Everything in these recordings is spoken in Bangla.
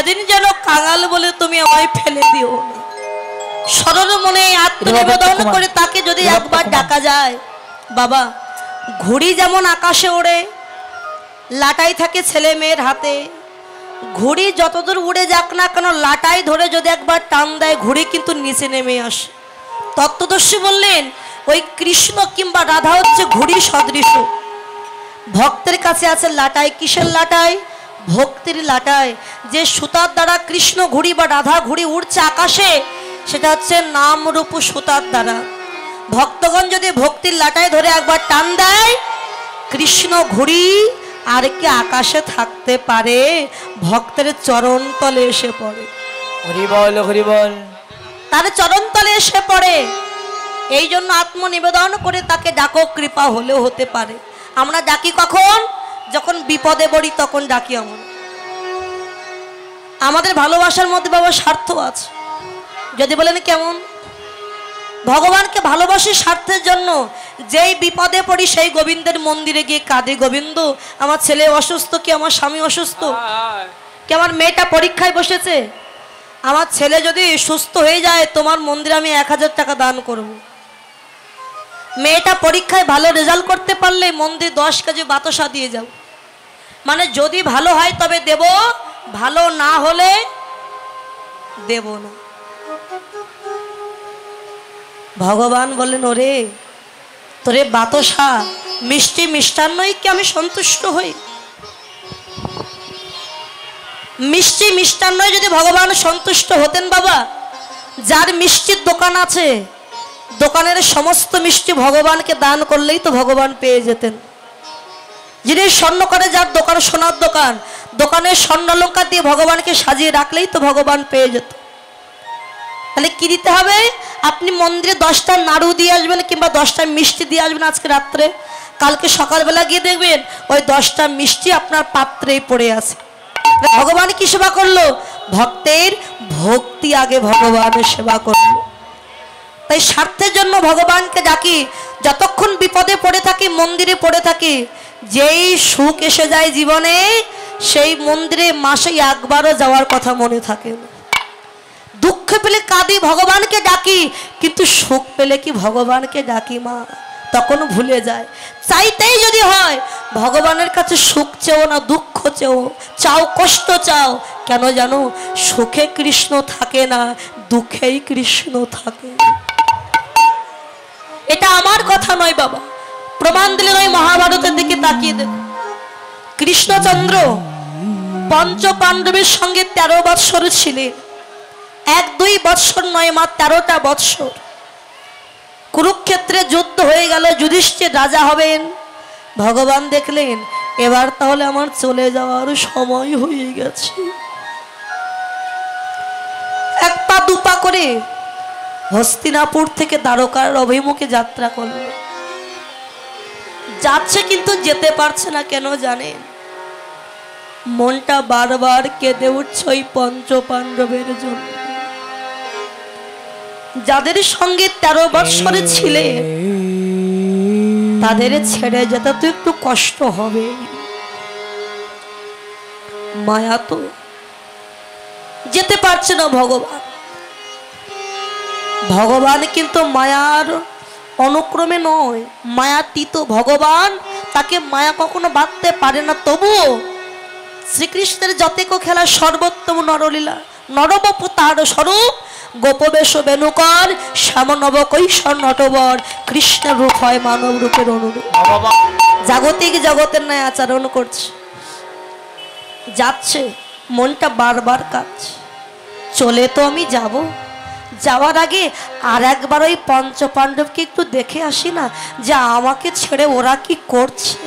সেদিন যেন কাঙাল বলে তুমি আমায় ফেলে দিও না। সরল মনে আত্মনিবেদন করে তাকে যদি একবার ডাকা যায়, বাবা ঘুড়ি যেমন আকাশে ওড়ে, লাটাই থাকে ছেলে মেয়ের হাতে, ঘুড়ি যতদূর উড়ে যাক না কেন লাটাই ধরে যদি একবার টান দেয় ঘুড়ি কিন্তু নিচে নেমে আসে। তত্ত্বদর্শী বললেন ওই কৃষ্ণ কিংবা রাধা হচ্ছে ঘুড়ি সদৃশ। ভক্তের কাছে আছে লাটাই। কিসের লাটাই? ভক্তির লাটাই। যে সুতার দ্বারা কৃষ্ণ ঘুড়ি বা রাধা ঘুড়ি উড়ছে আকাশে, সেটা হচ্ছে নাম রূপ সুতার দ্বারা। ভক্তগণ যদি ভক্তির লাটাই ধরে একবার টান দেয়, কৃষ্ণ ঘুড়ি আর কি আকাশে থাকতে পারে? ভক্তের চরণ তলে এসে পড়ে। হরি বল হরি বল। তার চরণ তলে এসে পড়ে। এই জন্য আত্মনিবেদন করে তাকে ডাকো, কৃপা হলেও হতে পারে। আমরা ডাকি কখন? যখন বিপদে পড়ি তখন ডাকি আমরা। আমাদের ভালোবাসার মধ্যে বাবা স্বার্থ আছে। যদি বলেন কেমন? ভগবানকে ভালোবাসি স্বার্থের জন্য। যেই বিপদে পড়ি সেই গোবিন্দের মন্দিরে গিয়ে কাঁদে, গোবিন্দ আমার ছেলে অসুস্থ, কি আমার স্বামী অসুস্থ, কি আমার মেয়েটা পরীক্ষায় বসেছে, আমার ছেলে যদি সুস্থ হয়ে যায় তোমার মন্দিরে আমি 1000 টাকা দান করব। মেয়েটা পরীক্ষায় ভালো রেজাল্ট করতে পারলে মন্দির 10 কেজি বাতাসা দিয়ে যাও। মানে যদি ভালো হয় তবে দেব, ভালো না হলে দেব না। ভগবান বলেন ওরে তোরে বাতাসা মিষ্টি মিষ্টান্নই কি আমি সন্তুষ্ট হই? মিষ্টি মিষ্টান্নই যদি ভগবান সন্তুষ্ট হতেন বাবা, যার মিষ্টির দোকান আছে দোকানের সমস্ত মিষ্টি ভগবানকে দান করলেই তো ভগবান পেয়ে যেতেন। যিনি স্বর্ণ করে যার দোকান, সোনার দোকান, দোকানের স্বর্ণালঙ্কার দিয়ে ভগবানকে সাজিয়ে রাখলেই তো ভগবান পেয়ে যেত। তাহলে কি দিতে হবে? আপনি মন্দিরে 10টা নাড়ু দিয়ে আসবেন কিংবা 10টা মিষ্টি দিয়ে আসবেন আজকে রাত্রে, কালকে সকালবেলা গিয়ে দেখবেন ওই 10টা মিষ্টি আপনার পাত্রেই পড়ে আছে। ভগবান কি সেবা করলো? ভক্তের ভক্তি আগে ভগবানের সেবা করলো। তাই স্বার্থের জন্য ভগবানকে ডাকি। যতক্ষণ বিপদে পড়ে থাকি, মন্দিরে পড়ে থাকি, যেই সুখ এসে যায় জীবনে সেই মন্দিরে মাসে একবারও যাওয়ার কথা মনে থাকে না। দুঃখ পেলে কাঁদি, ভগবানকে ডাকি, কিন্তু সুখ পেলে কি ভগবানকে ডাকি মা? তখন ভুলে যায়। চাইতেই যদি হয় ভগবানের কাছে সুখ চেও না, দুঃখ চেও, চাও কষ্ট চাও। কেন জানো? সুখে কৃষ্ণ থাকে না, দুঃখেই কৃষ্ণ থাকে। এটা আমার কথা নয় বাবা, প্রমাণ দিলে নয়, মহাভারতের দিকে তাকিয়ে দেব। কৃষ্ণচন্দ্র পঞ্চ পাণ্ডবের সঙ্গে 13 বৎসর ছিলেন। 1-2 বৎসর নয় মা, 13টা বৎসর। কুরুক্ষেত্রে যুদ্ধ হয়ে গেল, যুধিষ্ঠির রাজা হবেন। ভগবান দেখলেন এবার তাহলে আমার চলে যাওয়ার সময় হয়ে গেছে। 1 পা 2 পা করে হস্তিনাপুর থেকে দ্বারকার অভিমুখে যাত্রা করল। যাচ্ছে কিন্তু যেতে পারছে না। কেন জানেন? মনটা বারবার কেঁদে উঠছে ওই পঞ্চ পাণ্ডবের জন্য, যাদের সঙ্গে 13 বৎসরে ছিলে। তাদের ছেড়ে যেতে তো একটু কষ্ট হবে। মায়া তো যেতে পারছে না ভগবান। ভগবান কিন্তু মায়ার অনুক্রমে নয়, মায়াতীত ভগবান। তাকে মায়া কখনো বাঁধতে পারে না। তবুও শ্রীকৃষ্ণের যতেক খেলা সর্বোত্তম নরলীলা, নরবপু তার স্বরূপ, গোপবেশ বেণুকর, শ্যাম নব কৈশোর নটবর, কৃষ্ণের রূপ হয় মানব রূপের অনুরূপ। জাগতিক জগতের ন্যায় আচরণ করছে। যাচ্ছে, মনটা বারবার কাঁদছে। চলে তো আমি যাব, যাওয়ার আগে আর একবার ওই পঞ্চ পাণ্ডবকে একটু দেখে আসি না, যে আমাকে ছেড়ে ওরা কি করছে।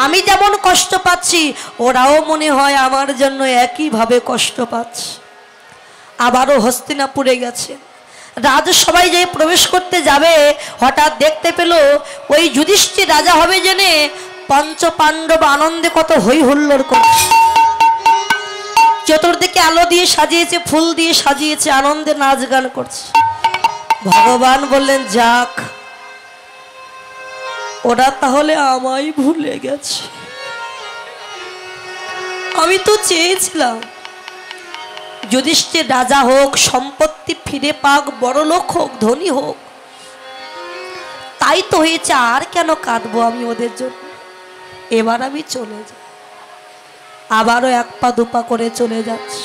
আমি যেমন কষ্ট পাচ্ছি ওরাও মনে হয় আমার জন্য একইভাবে কষ্ট পাচ্ছে। আবারও হস্তিনাপুরে গেছে। রাজসভায় যে প্রবেশ করতে যাবে, হঠাৎ দেখতে পেল ওই যুধিষ্ঠির রাজা হবে জেনে পঞ্চ পাণ্ডব আনন্দে কত হই হুল্লোড় করছে। চতুর্দিকে আলো দিয়ে সাজিয়েছে, ফুল দিয়ে সাজিয়েছে, আনন্দে নাচ গান করছে। ভগবান বললেন যাক, ওরা তাহলে আমায় ভুলে গেছে। আমি তো চেয়েছিলাম যুধিষ্ঠির রাজা হোক, সম্পত্তি ফিরে পাক, বড় লোক হোক, ধনী হোক, তাই তো হয়েছে। আর কেন কাঁদবো আমি ওদের জন্য? এবার আমি চলে যাই। আবারও এক পা দুপা করে চলে যাচ্ছি।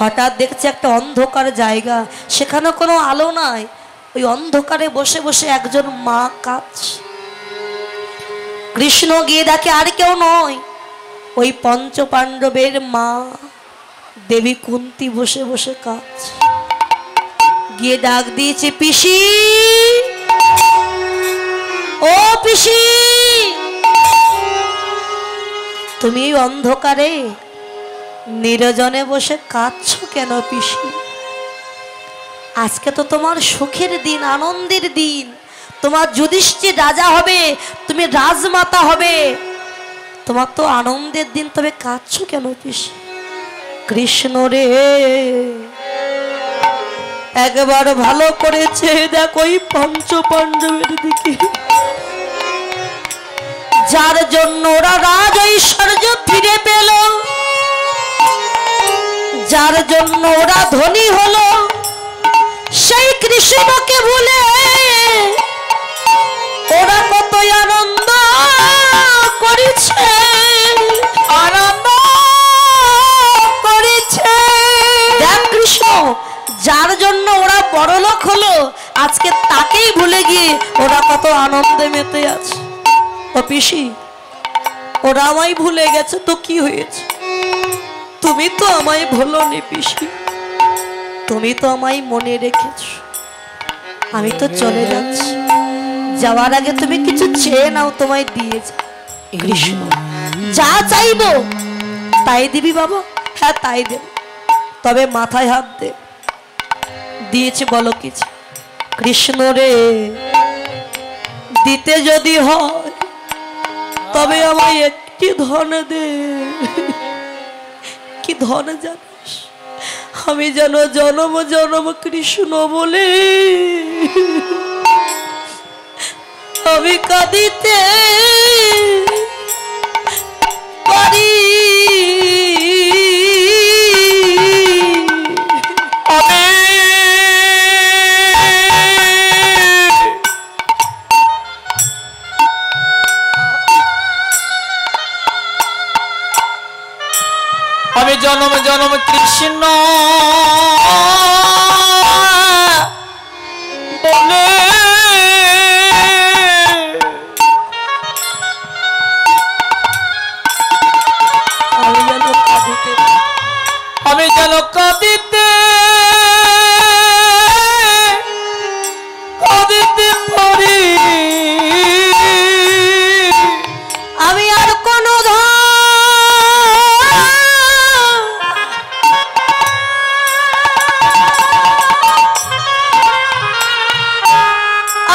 হঠাৎ দেখছি একটা অন্ধকার জায়গা, সেখানে কোনো আলো নাই। ওই অন্ধকারে বসে বসে একজন মা কাঁদছে। কৃষ্ণ গিয়ে দেখে আর কেউ নয়, ওই পঞ্চ পাণ্ডবের মা দেবী কুন্তী বসে বসে কাঁদছে। গিয়ে ডাক দিয়েছে, পিসি, ও পিসি, তুমি এই অন্ধকারে নির্জনে বসে কাঁদছো কেন পিসি? আজকে তো তোমার সুখের দিন, আনন্দের দিন। তোমার যুধিষ্ঠির রাজা হবে, তুমি রাজমাতা হবে, তোমার তো আনন্দের দিন, তবে কাঁদছো কেন পিসি? কৃষ্ণ রে, একবার ভালো করেছে দেখো ওই পঞ্চ পাণ্ডবের দিকে, যার জন্য ওরা রাজ ঐশ্বর্য ফিরে পেল, যার জন্য ওরা ধনী হলো, সেই কৃষ্ণকে ভুলে ওরা কত আনন্দ করেছে, আনন্দ করেছে। দেখ কৃষ্ণ, যার জন্য ওরা বড়লোক হলো, আজকে তাকেই ভুলে গিয়ে ওরা কত আনন্দে মেতে আছে। ও পিসি, ওরা আমায় ভুলে গেছে তো কি হয়েছে? তুমি তো আমায় ভুলোনি পিসি, তুমি তো আমায় মনে রেখেছ। আমি তো চলে যাচ্ছি, যাওয়ার আগে তুমি কিছু চেয়ে নাও, তোমায় দিয়ে যা। কৃষ্ণ, যা চাইবো তাই দিবি বাবা? হ্যাঁ তাই দেব, তবে মাথায় হাত দে। দিয়েছে বলো কিছু? কৃষ্ণ রে, দিতে যদি হয় তবে আমায় একটি ধন দে। কি ধন জানিস? আমি যেন জনম জনম কৃষ্ণ বলে আমি কাঁদিতে পারি। আমি জনম জনম কৃষ্ণ বলে আমি যেন কাঁদিতে কাঁদিতে পারি। আমি আর কোনো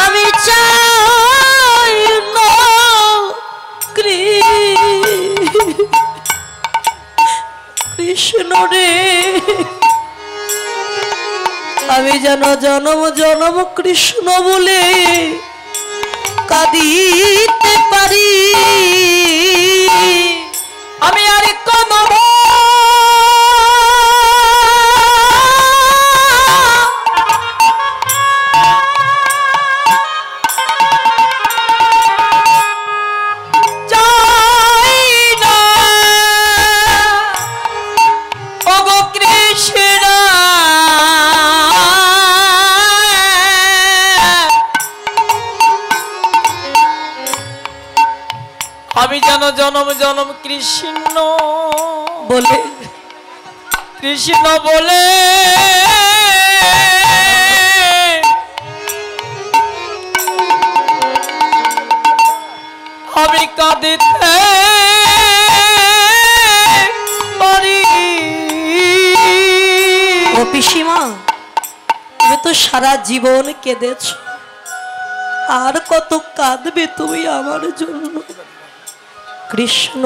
আমি চাই না কৃষ্ণ রে, আমি যেন জনম জনম কৃষ্ণ বলে কাঁদিতে পারি। আমি আর কোনো আমি যেন জনম জনম কৃষ্ণ বলে কৃষ্ণ বলে আমি কাঁদিতে পারি। ও পিসিমা, তুমি তো সারা জীবন কেঁদেছ, আর কত কাঁদবে তুমি আমার জন্য? কৃষ্ণ